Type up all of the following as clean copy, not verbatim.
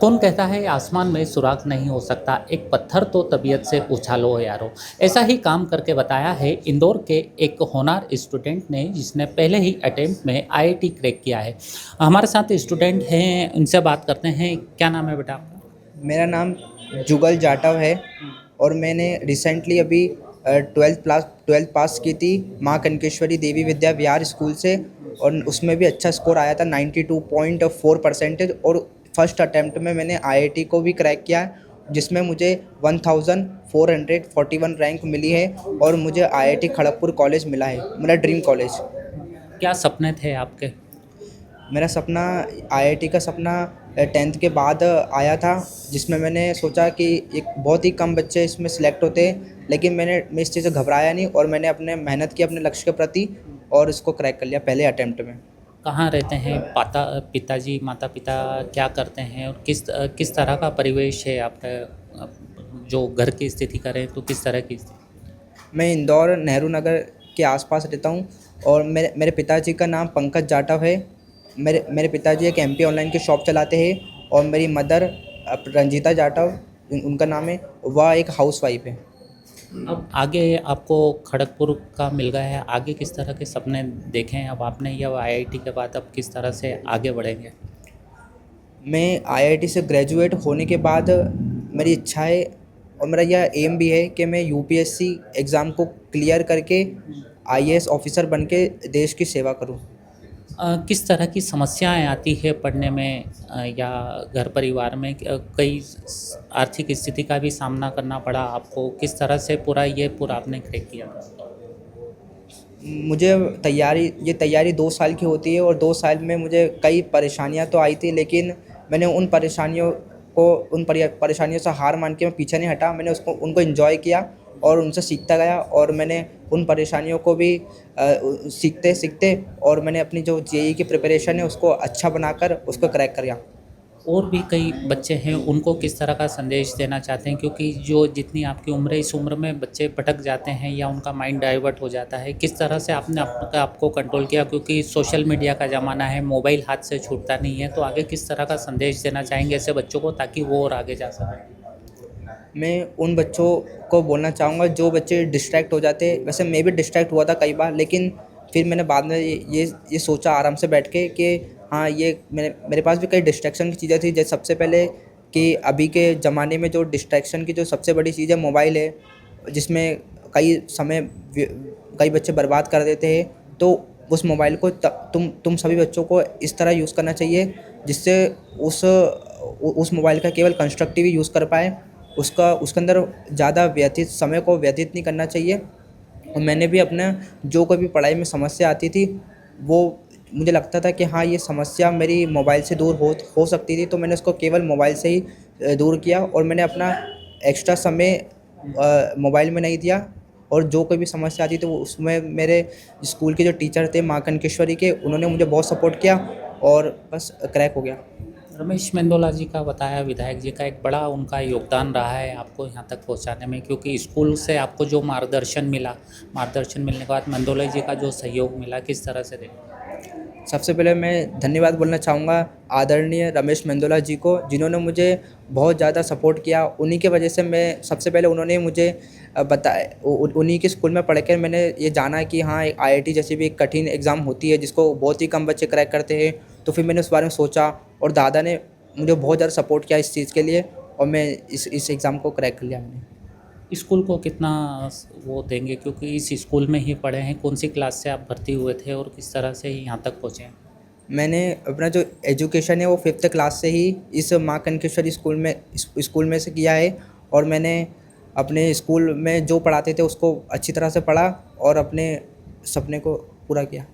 कौन कहता है आसमान में सुराग नहीं हो सकता, एक पत्थर तो तबीयत से उछालो यारो। ऐसा ही काम करके बताया है इंदौर के एक होनहार स्टूडेंट ने, जिसने पहले ही अटेम्प्ट में आईआईटी क्रैक किया है। हमारे साथ स्टूडेंट हैं, उनसे बात करते हैं। क्या नाम है बेटा आपका? मेरा नाम जुगल जाटव है और मैंने रिसेंटली अभी ट्वेल्थ पास की थी माँ कनकेश्वरी देवी विद्या विहार स्कूल से। और उसमें भी अच्छा स्कोर आया था 92.4% और फर्स्ट अटेम्प्ट में मैंने आईआईटी को भी क्रैक किया है, जिसमें मुझे 1441 रैंक मिली है और मुझे आईआईटी खड़गपुर कॉलेज मिला है, मेरा ड्रीम कॉलेज। क्या सपने थे आपके? मेरा सपना आईआईटी का सपना 10th के बाद आया था, जिसमें मैंने सोचा कि एक बहुत ही कम बच्चे इसमें सिलेक्ट होते हैं, लेकिन मैं इस चीज़ से घबराया नहीं और मैंने अपने मेहनत की अपने लक्ष्य के प्रति और इसको क्रैक कर लिया पहले अटेम्प्ट में। कहाँ रहते हैं पिताजी, माता पिता क्या करते हैं, और किस तरह का परिवेश है आपका? जो घर की स्थिति करें तो किस तरह की स्थिति? मैं इंदौर नेहरू नगर के आसपास रहता हूँ और मेरे मेरे पिताजी का नाम पंकज जाटव है। मेरे मेरे पिताजी एक एमपी ऑनलाइन की शॉप चलाते हैं और मेरी मदर रंजीता जाटव उनका नाम है, वह एक हाउसवाइफ है। अब आगे आपको खड़गपुर का मिल गया है, आगे किस तरह के सपने देखे हैं अब आपने, या आईआईटी के बाद अब किस तरह से आगे बढ़ेंगे? मैं आईआईटी से ग्रेजुएट होने के बाद मेरी इच्छा है और मेरा यह एम भी है कि मैं यूपीएससी एग्ज़ाम को क्लियर करके आईएएस ऑफिसर बन के देश की सेवा करूं। किस तरह की समस्याएं आती है पढ़ने में, या घर परिवार में कई आर्थिक स्थिति का भी सामना करना पड़ा आपको? किस तरह से पूरा आपने क्रैक किया था? मुझे तैयारी 2 साल की होती है और 2 साल में मुझे कई परेशानियां तो आई थी, लेकिन मैंने उन परेशानियों से हार मान के मैं पीछे नहीं हटा। मैंने उसको उनको एंजॉय किया और उनसे सीखता गया और मैंने उन परेशानियों को भी सीखते सीखते और मैंने अपनी जो जेई की प्रिपरेशन है उसको अच्छा बनाकर उसको क्रैक किया। और भी कई बच्चे हैं, उनको किस तरह का संदेश देना चाहते हैं? क्योंकि जो जितनी आपकी उम्र है, इस उम्र में बच्चे भटक जाते हैं या उनका माइंड डाइवर्ट हो जाता है। किस तरह से आपने आपको कंट्रोल किया? क्योंकि सोशल मीडिया का ज़माना है, मोबाइल हाथ से छूटता नहीं है। तो आगे किस तरह का संदेश देना चाहेंगे ऐसे बच्चों को, ताकि वो और आगे जा सकें? मैं उन बच्चों को बोलना चाहूँगा जो बच्चे डिस्ट्रैक्ट हो जाते हैं। वैसे मैं भी डिस्ट्रैक्ट हुआ था कई बार, लेकिन फिर मैंने बाद में ये सोचा आराम से बैठ के कि हाँ, ये मेरे पास भी कई डिस्ट्रैक्शन की चीज़ें थी। जैसे सबसे पहले कि अभी के ज़माने में जो डिस्ट्रैक्शन की जो सबसे बड़ी चीज़ है मोबाइल है, जिसमें कई समय कई बच्चे बर्बाद कर देते हैं। तो उस मोबाइल को तुम सभी बच्चों को इस तरह यूज़ करना चाहिए जिससे उस मोबाइल का केवल कंस्ट्रक्टिव ही यूज़ कर पाए। उसके अंदर ज़्यादा व्यतीत समय को व्यतीत नहीं करना चाहिए। और मैंने भी अपना जो कोई भी पढ़ाई में समस्या आती थी, वो मुझे लगता था कि हाँ, ये समस्या मेरी मोबाइल से दूर हो सकती थी, तो मैंने उसको केवल मोबाइल से ही दूर किया और मैंने अपना एक्स्ट्रा समय मोबाइल में नहीं दिया। और जो कोई भी समस्या आती थी वो उसमें मेरे स्कूल के जो टीचर थे माँ कनकेश्वरी के, उन्होंने मुझे बहुत सपोर्ट किया और बस क्रैक हो गया। रमेश मेंदोला जी का बताया, विधायक जी का एक बड़ा उनका योगदान रहा है आपको यहाँ तक पहुँचाने में, क्योंकि स्कूल से आपको जो मार्गदर्शन मिलने के बाद मेंदोला जी का जो सहयोग मिला, किस तरह से देखा? सबसे पहले मैं धन्यवाद बोलना चाहूँगा आदरणीय रमेश मेंदोला जी को, जिन्होंने मुझे बहुत ज़्यादा सपोर्ट किया। उन्हीं की वजह से मैं सबसे पहले उन्होंने मुझे बताया, उन्हीं के स्कूल में पढ़ कर मैंने ये जाना कि हाँ, एक आईआईटी जैसी भी एक कठिन एग्ज़ाम होती है जिसको बहुत ही कम बच्चे क्रैक करते हैं। तो फिर मैंने उस बारे में सोचा और दादा ने मुझे बहुत ज़्यादा सपोर्ट किया इस चीज़ के लिए और मैं इस एग्ज़ाम को क्रैक कर लिया मैंने। स्कूल को कितना वो देंगे, क्योंकि इस स्कूल में ही पढ़े हैं? कौन सी क्लास से आप भर्ती हुए थे और किस तरह से यहाँ तक पहुँचे हैं? मैंने अपना जो एजुकेशन है वो 5th क्लास से ही इस माँ कनकेश्वरी स्कूल में से किया है और मैंने अपने स्कूल में जो पढ़ाते थे उसको अच्छी तरह से पढ़ा और अपने सपने को पूरा किया।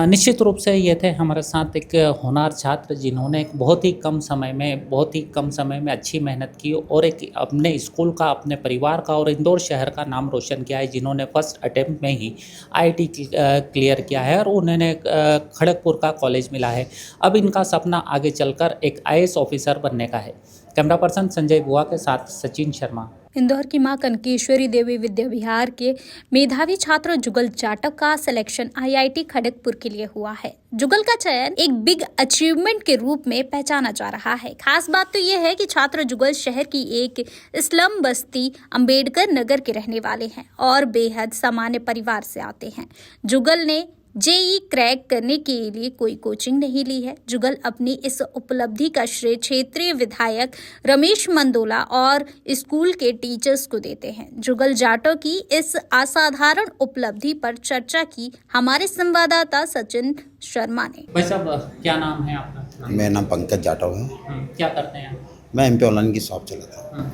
निश्चित रूप से ये थे हमारे साथ एक होनहार छात्र, जिन्होंने एक बहुत ही कम समय में अच्छी मेहनत की और एक अपने स्कूल का, अपने परिवार का और इंदौर शहर का नाम रोशन किया है, जिन्होंने फर्स्ट अटेम्प्ट में ही आईआईटी क्लियर किया है और उन्हें खड़गपुर का कॉलेज मिला है। अब इनका सपना आगे चलकर एक आईएएस ऑफिसर बनने का है। कैमरा पर्सन संजय बुआ के साथ सचिन शर्मा। इंदौर की मां कनकेश्वरी देवी विद्या विहार के मेधावी छात्र जुगल जाटव का सिलेक्शन IIT खड़गपुर के लिए हुआ है। जुगल का चयन एक बिग अचीवमेंट के रूप में पहचाना जा रहा है। खास बात तो यह है कि छात्र जुगल शहर की एक स्लम बस्ती अंबेडकर नगर के रहने वाले हैं और बेहद सामान्य परिवार से आते हैं। जुगल ने JEE क्रैक करने के लिए कोई कोचिंग नहीं ली है। जुगल अपनी इस उपलब्धि का श्रेय क्षेत्रीय विधायक रमेश मंदोला और स्कूल के टीचर्स को देते हैं। जुगल जाटव की इस असाधारण उपलब्धि पर चर्चा की हमारे संवाददाता सचिन शर्मा ने। भाई साहब, क्या नाम है आपका? मेरा नाम पंकज जाटव है। क्या करते हैं? मैं MP ऑनलाइन की शॉप चलाता हूँ।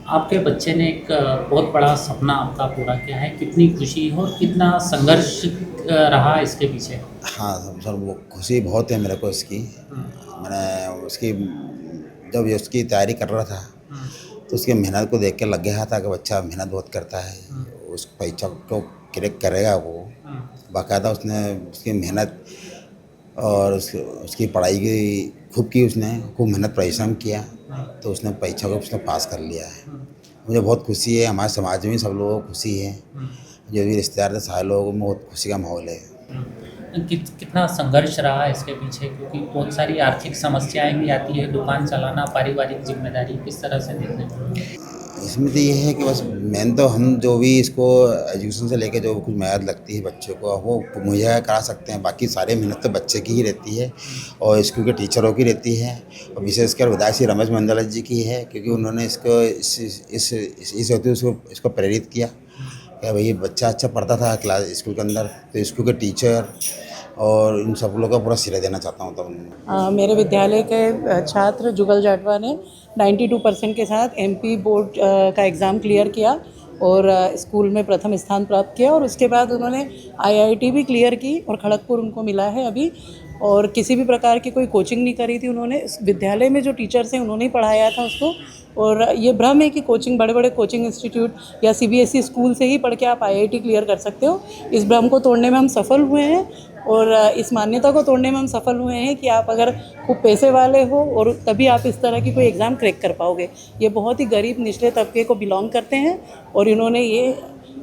आपके बच्चे ने एक बहुत बड़ा सपना आपका पूरा किया है, कितनी खुशी और कितना संघर्ष रहा इसके पीछे? हाँ सर, वो खुशी बहुत है मेरे को इसकी। मैंने उसकी जब उसकी तैयारी कर रहा था तो उसकी मेहनत को देख के लग गया था कि बच्चा मेहनत बहुत करता है, उस परीक्षा को क्रैक करेगा वो। बाकायदा उसने उसकी मेहनत और उसकी पढ़ाई की उसने खूब मेहनत परिश्रम किया, तो उसने परीक्षा को उसने पास कर लिया है। मुझे बहुत खुशी है, हमारे समाज में सब लोगों को खुशी है, जो भी रिश्तेदार थे सारे लोगों में बहुत खुशी का माहौल है। कितना संघर्ष रहा है इसके पीछे, क्योंकि बहुत सारी आर्थिक समस्याएं भी आती है, दुकान चलाना, पारिवारिक जिम्मेदारी, किस तरह से देखने को? इसमें तो ये है कि बस मेन तो हम जो भी इसको एजुकेशन से लेके जो कुछ मेहनत लगती है बच्चों को वो मुहैया करा सकते हैं, बाकी सारी मेहनत तो बच्चे की ही रहती है और स्कूल के टीचरों की रहती है, और विशेषकर विधायक श्री रमेश मंदोला जी की है, क्योंकि उन्होंने इसको इस होते इसको प्रेरित किया कि भाई बच्चा अच्छा पढ़ता था क्लास स्कूल के अंदर, तो स्कूल के टीचर और इन सब लोगों का पूरा श्रेय देना चाहता हूँ। तो मेरे विद्यालय के छात्र जुगल जाटवा ने 92% के साथ MP बोर्ड का एग्ज़ाम क्लियर किया और स्कूल में प्रथम स्थान प्राप्त किया, और उसके बाद उन्होंने IIT भी क्लियर की और खड़गपुर उनको मिला है अभी। और किसी भी प्रकार की कोई कोचिंग नहीं करी थी उन्होंने, इस विद्यालय में जो टीचर्स हैं उन्होंने ही पढ़ाया था उसको। और ये भ्रम है कि कोचिंग बड़े बड़े कोचिंग इंस्टीट्यूट या CBSE स्कूल से ही पढ़ के आप IIT क्लियर कर सकते हो। इस भ्रम को तोड़ने में हम सफल हुए हैं और इस मान्यता को तोड़ने में हम सफल हुए हैं कि आप अगर खूब पैसे वाले हो और तभी आप इस तरह की कोई एग्ज़ाम क्रैक कर पाओगे। ये बहुत ही गरीब निचले तबके को बिलोंग करते हैं और इन्होंने ये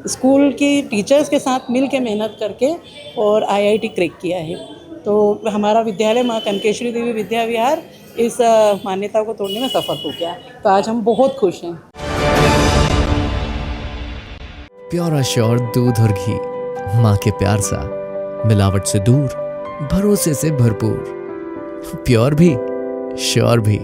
स्कूल की टीचर्स के साथ मिल के मेहनत करके और IIT क्रैक किया है। तो हमारा विद्यालय माँ कनकेश्वरी देवी विद्या विहार इस मान्यता को तोड़ने में सफल हो गया, तो आज हम बहुत खुश हैं। प्योर श्योर दूध और घी, माँ के प्यार सा, मिलावट से दूर, भरोसे से भरपूर, प्योर भी श्योर भी।